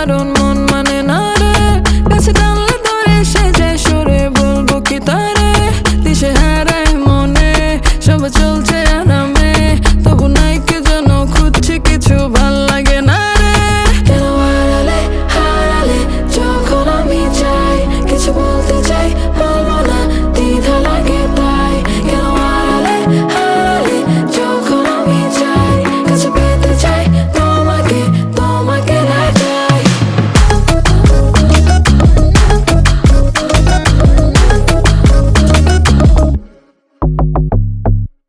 কারণ মন মানে না রে। কাছে টানলে ধরে সে যায় সরে, বলবো কি তারে দিশে হারাই মনে। সব চলছে আরামে, তবু নাই কে যেন খুঁজছি কিছু ভাল লাগে না রে। কেন হারালে হারালে যখন আমি চাই, কিছু বলতে চাই বলবো না, দ্বিধা লাগে তাই। কেন হারালে হারালে যখন আমি চাই, কাছে পেতে চাই তোমাকে, তোমাকে না চাই।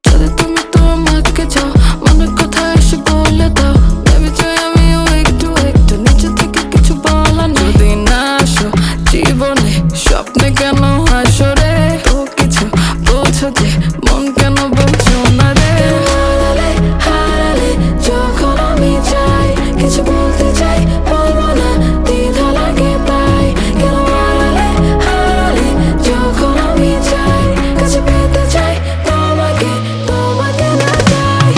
যদি তুমি তো আমাকে চাও, মনের কথা এসে বলে দাও। ভেবে চাই আমিও একটু একটু নিচে থেকে কিছু বলা না। যদি না আসো জীবনে, স্বপ্নে কেন হাসো রে? তো কিছু বলছো যে মন কেন বলছো না রে? হারালে হারালে যখন আমি চাই, কিছু বলতে চাই বলবো না, দ্বিধা লাগে তাই। কেন হারালে হারালে যখন আমি চাই, কাছে পেতে চাই তোমাকে, তোমাকে না চাই।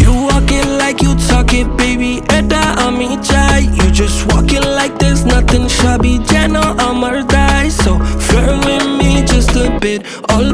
You walk it like you talk it, baby. Eta ami chai. You just walk it like there's nothing shabby. Jano amar die. So flirt with me just a bit. All